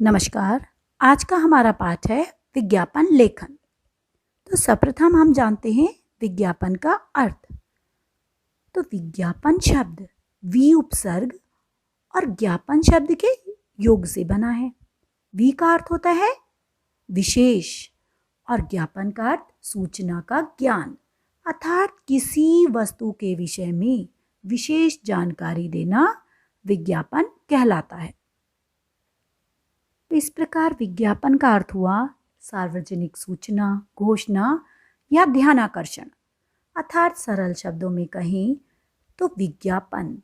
नमस्कार। आज का हमारा पाठ है विज्ञापन लेखन। तो सर्वप्रथम हम जानते हैं विज्ञापन का अर्थ। तो विज्ञापन शब्द वी उपसर्ग और ज्ञापन शब्द के योग से बना है। वी का अर्थ होता है विशेष और ज्ञापन का अर्थ सूचना का ज्ञान, अर्थात किसी वस्तु के विषय में विशेष जानकारी देना विज्ञापन कहलाता है। इस प्रकार विज्ञापन का अर्थ हुआ सार्वजनिक सूचना, घोषणा या ध्यानाकर्षण। अर्थात सरल शब्दों में कहें तो विज्ञापन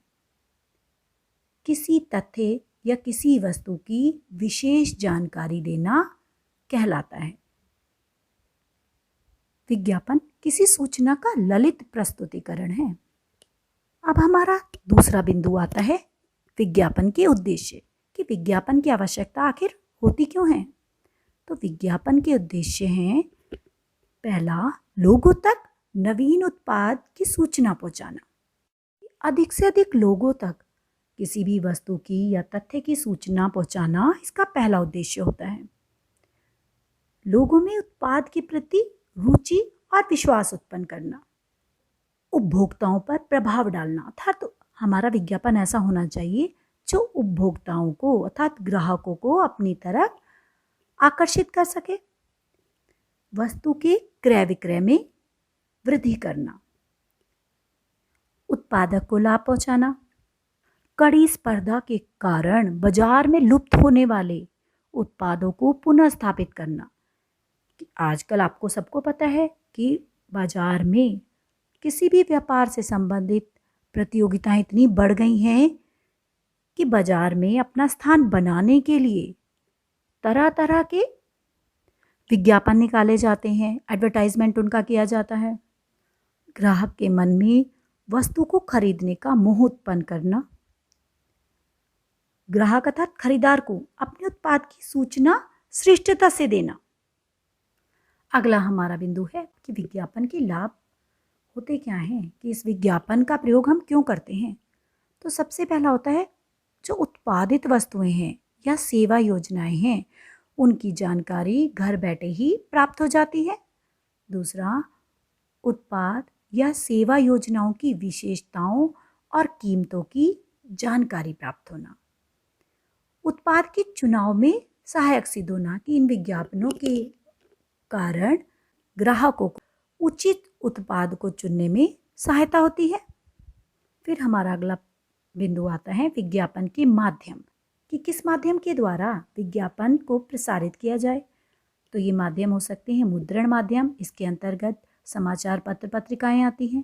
किसी तथ्य या किसी वस्तु की विशेष जानकारी देना कहलाता है। विज्ञापन किसी सूचना का ललित प्रस्तुतिकरण है। अब हमारा दूसरा बिंदु आता है विज्ञापन के उद्देश्य, कि विज्ञापन की आवश्यकता आखिर होती क्यों है। तो विज्ञापन के उद्देश्य हैं, पहला, लोगों तक नवीन उत्पाद की सूचना पहुंचाना। अधिक से अधिक लोगों तक किसी भी वस्तु की या तथ्य की सूचना पहुंचाना इसका पहला उद्देश्य होता है। लोगों में उत्पाद के प्रति रुचि और विश्वास उत्पन्न करना, उपभोक्ताओं पर प्रभाव डालना। अर्थात हमारा विज्ञापन ऐसा होना चाहिए जो उपभोक्ताओं को अर्थात ग्राहकों को अपनी तरफ आकर्षित कर सके। वस्तु के क्रय विक्रय में वृद्धि करना, उत्पादक को लाभ पहुंचाना। कड़ी स्पर्धा के कारण बाजार में लुप्त होने वाले उत्पादों को पुनः स्थापित करना। आजकल आपको सबको पता है कि बाजार में किसी भी व्यापार से संबंधित प्रतियोगिताएं इतनी बढ़ गई हैं कि बाजार में अपना स्थान बनाने के लिए तरह तरह के विज्ञापन निकाले जाते हैं, एडवर्टाइजमेंट उनका किया जाता है। ग्राहक के मन में वस्तु को खरीदने का मोह उत्पन्न करना, ग्राहक अर्थात खरीदार को अपने उत्पाद की सूचना श्रेष्ठता से देना। अगला हमारा बिंदु है कि विज्ञापन के लाभ होते क्या हैं, कि इस विज्ञापन का प्रयोग हम क्यों करते हैं। तो सबसे पहला होता है, जो उत्पादित वस्तुएं हैं या सेवा योजनाएं हैं उनकी जानकारी घर बैठे ही प्राप्त हो जाती है। दूसरा, उत्पाद या सेवा योजनाओं की विशेषताओं और कीमतों की जानकारी प्राप्त होना। उत्पाद के चुनाव में सहायक सिद्ध होना, कि इन विज्ञापनों के कारण ग्राहकों को उचित उत्पाद को चुनने में सहायता होती है। फिर हमारा अगला बिंदु आता है विज्ञापन के माध्यम, कि किस माध्यम के द्वारा विज्ञापन को प्रसारित किया जाए। तो ये माध्यम हो सकते हैं मुद्रण माध्यम, इसके अंतर्गत समाचार पत्र पत्रिकाएं आती हैं।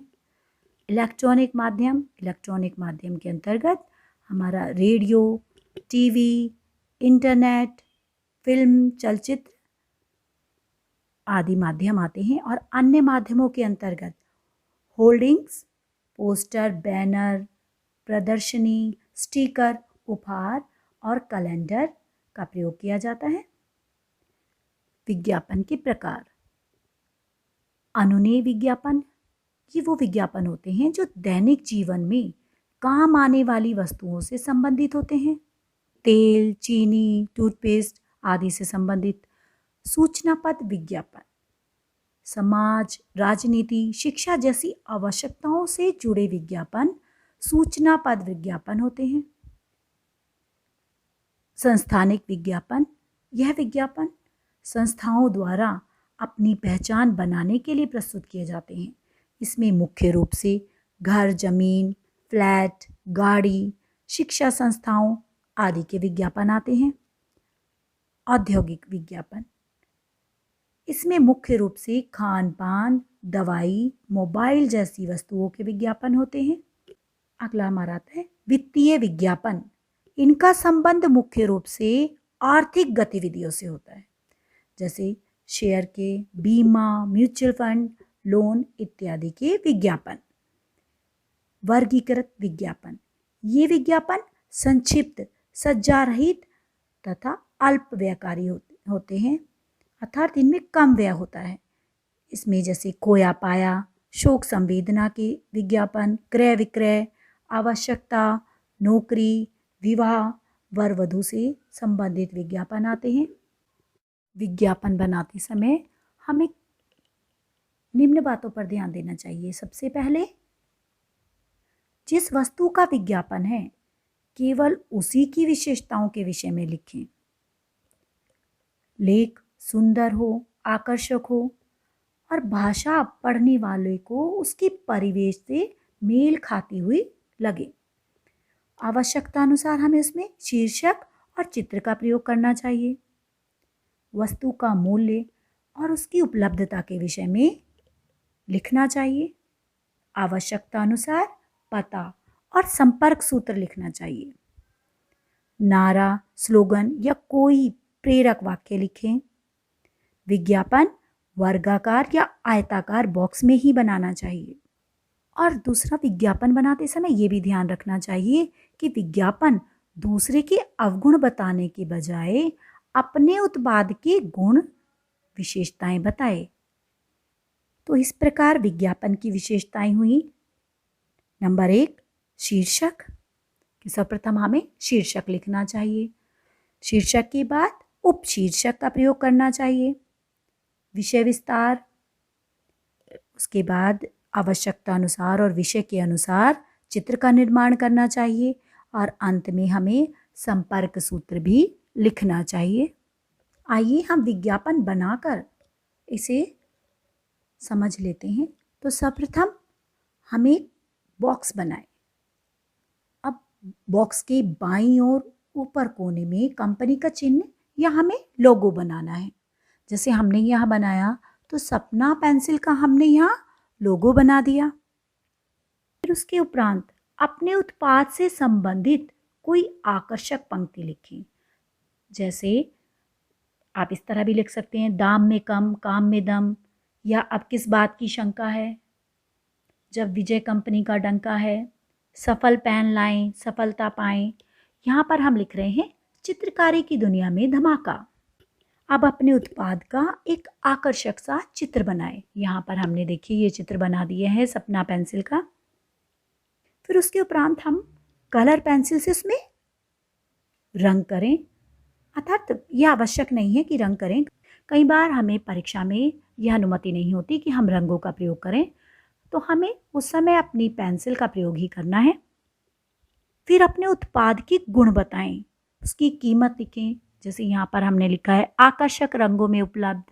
इलेक्ट्रॉनिक माध्यम के अंतर्गत हमारा रेडियो, टीवी, इंटरनेट, फिल्म, चलचित्र आदि माध्यम आते हैं। और अन्य माध्यमों के अंतर्गत होर्डिंग्स, पोस्टर, बैनर, प्रदर्शनी, स्टिकर, उपहार और कैलेंडर का प्रयोग किया जाता है। विज्ञापन के प्रकार, अनुनेय विज्ञापन, ये वो विज्ञापन होते हैं जो दैनिक जीवन में काम आने वाली वस्तुओं से संबंधित होते हैं। तेल, चीनी, टूथपेस्ट आदि से संबंधित। सूचनापद विज्ञापन समाज, राजनीति, शिक्षा जैसी आवश्यकताओं से जुड़े विज्ञापन सूचनापद विज्ञापन होते हैं। संस्थानिक विज्ञापन, यह विज्ञापन संस्थाओं द्वारा अपनी पहचान बनाने के लिए प्रस्तुत किए जाते हैं। इसमें मुख्य रूप से घर, जमीन, फ्लैट, गाड़ी, शिक्षा संस्थाओं आदि के विज्ञापन आते हैं। औद्योगिक विज्ञापन, इसमें मुख्य रूप से खान पान, दवाई, मोबाइल जैसी वस्तुओं के विज्ञापन होते हैं। अगला हमारा आता है वित्तीय विज्ञापन। इनका संबंध मुख्य रूप से आर्थिक गतिविधियों से होता है, जैसे शेयर के, बीमा, म्यूचुअल फंड, लोन इत्यादि के विज्ञापन। वर्गीकृत विज्ञापन, ये विज्ञापन संक्षिप्त, सज्जा रहित तथा अल्प व्ययकारी होते हैं, अर्थात इनमें कम व्यय होता है। इसमें जैसे खोया पाया, शोक संवेदना के विज्ञापन, क्रय विक्रय, आवश्यकता, नौकरी, विवाह, वर वधू से संबंधित विज्ञापन आते हैं। विज्ञापन बनाते समय हमें निम्न बातों पर ध्यान देना चाहिए। सबसे पहले, जिस वस्तु का विज्ञापन है केवल उसी की विशेषताओं के विषय में लिखें। लेख सुंदर हो, आकर्षक हो और भाषा पढ़ने वाले को उसके परिवेश से मेल खाती हुई लगे। आवश्यकता अनुसार हमें उसमें शीर्षक और चित्र का प्रयोग करना चाहिए। वस्तु का मूल्य और उसकी उपलब्धता के विषय में लिखना चाहिए। आवश्यकता अनुसार पता और संपर्क सूत्र लिखना चाहिए। नारा, स्लोगन या कोई प्रेरक वाक्य लिखें। विज्ञापन वर्गाकार या आयताकार बॉक्स में ही बनाना चाहिए। और दूसरा, विज्ञापन बनाते समय ये भी ध्यान रखना चाहिए कि विज्ञापन दूसरे के अवगुण बताने के बजाय अपने उत्पाद के गुण, विशेषताएं बताए। तो इस प्रकार विज्ञापन की विशेषताएं हुई। नंबर 1, शीर्षक, कि सर्वप्रथम हमें शीर्षक लिखना चाहिए। शीर्षक के बाद उपशीर्षक का प्रयोग करना चाहिए। विषय विस्तार, उसके बाद आवश्यकता अनुसार और विषय के अनुसार चित्र का निर्माण करना चाहिए और अंत में हमें संपर्क सूत्र भी लिखना चाहिए। आइए हम विज्ञापन बनाकर इसे समझ लेते हैं। तो सर्वप्रथम हम एक बॉक्स बनाएं। अब बॉक्स के बाईं ओर ऊपर कोने में कंपनी का चिन्ह या हमें लोगो बनाना है। जैसे हमने यहाँ बनाया तो सपना पेंसिल का हमने यहाँ लोगो बना दिया। फिर उसके उपरांत अपने उत्पाद से संबंधित कोई आकर्षक पंक्ति लिखें। जैसे आप इस तरह भी लिख सकते हैं, दाम में कम, काम में दम, या अब किस बात की शंका है, जब विजय कंपनी का डंका है, सफल पेन लाएं, सफलता पाएं। यहाँ पर हम लिख रहे हैं चित्रकारी की दुनिया में धमाका। अब अपने उत्पाद का एक आकर्षक सा चित्र बनाएं। यहाँ पर हमने देखिए ये चित्र बना दिया है सपना पेंसिल का। फिर उसके उपरांत हम कलर पेंसिल से उसमें रंग करें। अर्थात यह आवश्यक नहीं है कि रंग करें। कई बार हमें परीक्षा में यह अनुमति नहीं होती कि हम रंगों का प्रयोग करें, तो हमें उस समय अपनी पेंसिल का प्रयोग ही करना है। फिर अपने उत्पाद की गुण बताएं, उसकी कीमत लिखें। जैसे यहाँ पर हमने लिखा है आकर्षक रंगों में उपलब्ध,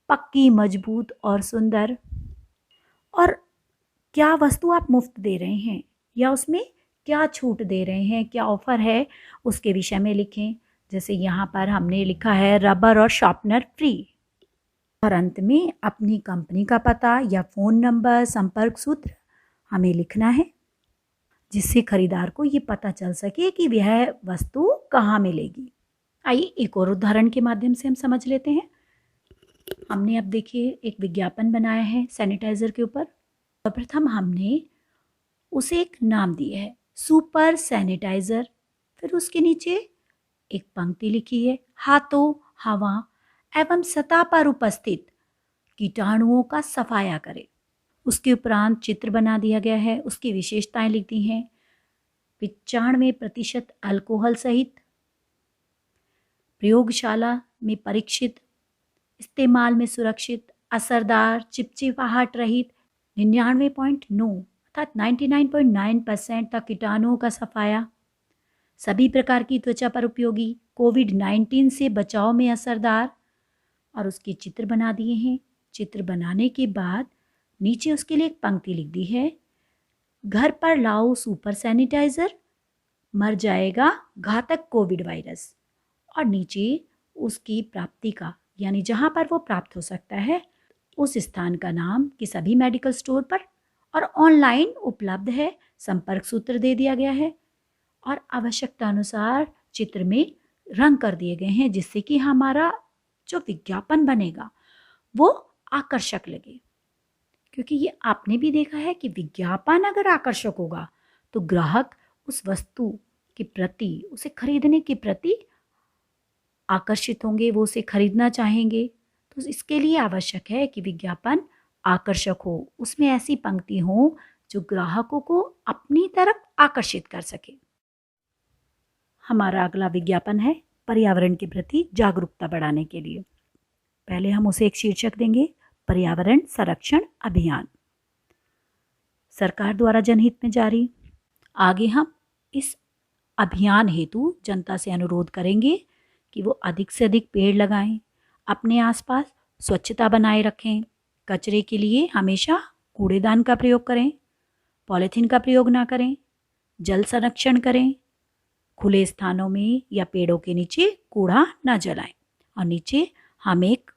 पक्की, मजबूत और सुंदर। और क्या वस्तु आप मुफ्त दे रहे हैं या उसमें क्या छूट दे रहे हैं, क्या ऑफर है, उसके विषय में लिखें। जैसे यहाँ पर हमने लिखा है रबर और शार्पनर फ्री। और अंत में अपनी कंपनी का पता या फ़ोन नंबर, संपर्क सूत्र हमें लिखना है, जिससे खरीदार को ये पता चल सके कि वह वस्तु कहाँ मिलेगी। आइए एक और उदाहरण के माध्यम से हम समझ लेते हैं। हमने अब देखिए एक विज्ञापन बनाया है सैनिटाइज़र के ऊपर। सर्वप्रथम हमने उसे एक नाम दिया है सुपर सैनिटाइज़र। फिर उसके नीचे एक पंक्ति लिखी है हाथों, हवा एवं सतह पर उपस्थित कीटाणुओं का सफाया करे। उसके उपरांत चित्र बना दिया गया है, उसकी विशेषताएं लिख दी हैं। 95% अल्कोहल सहित, प्रयोगशाला में परीक्षित, इस्तेमाल में सुरक्षित, असरदार, चिपचिपाहट रहित, 99.9 अर्थात 99.9% तक कीटाणुओं का सफाया, सभी प्रकार की त्वचा पर उपयोगी, कोविड-19 से बचाव में असरदार। और उसके चित्र बना दिए हैं। चित्र बनाने के बाद नीचे उसके लिए एक पंक्ति लिख दी है घर पर लाओ सुपर सैनिटाइज़र, मर जाएगा घातक कोविड वायरस। और नीचे उसकी प्राप्ति का, यानी जहाँ पर वो प्राप्त हो सकता है उस स्थान का नाम कि सभी मेडिकल स्टोर पर और ऑनलाइन उपलब्ध है, संपर्क सूत्र दे दिया गया है और आवश्यकता अनुसार चित्र में रंग कर दिए गए हैं, जिससे कि हमारा जो विज्ञापन बनेगा वो आकर्षक लगे। क्योंकि ये आपने भी देखा है कि विज्ञापन अगर आकर्षक होगा तो ग्राहक उस वस्तु के प्रति, उसे खरीदने के प्रति आकर्षित होंगे, वो उसे खरीदना चाहेंगे। तो इसके लिए आवश्यक है कि विज्ञापन आकर्षक हो, उसमें ऐसी पंक्ति हो जो ग्राहकों को अपनी तरफ आकर्षित कर सके। हमारा अगला विज्ञापन है पर्यावरण के प्रति जागरूकता बढ़ाने के लिए। पहले हम उसे एक शीर्षक देंगे, पर्यावरण संरक्षण अभियान, सरकार द्वारा जनहित में जारी। आगे हम इस अभियान हेतु जनता से अनुरोध करेंगे कि वो अधिक से अधिक पेड़ लगाएं, अपने आसपास स्वच्छता बनाए रखें, कचरे के लिए हमेशा कूड़ेदान का प्रयोग करें, पॉलीथीन का प्रयोग ना करें, जल संरक्षण करें, खुले स्थानों में या पेड़ों के नीचे कूड़ा ना जलाएं। और नीचे हम एक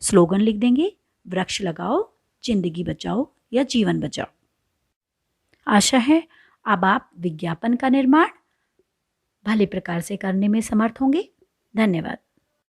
स्लोगन लिख देंगे, वृक्ष लगाओ जिंदगी बचाओ या जीवन बचाओ। आशा है अब आप विज्ञापन का निर्माण भले प्रकार से करने में समर्थ होंगे। धन्यवाद।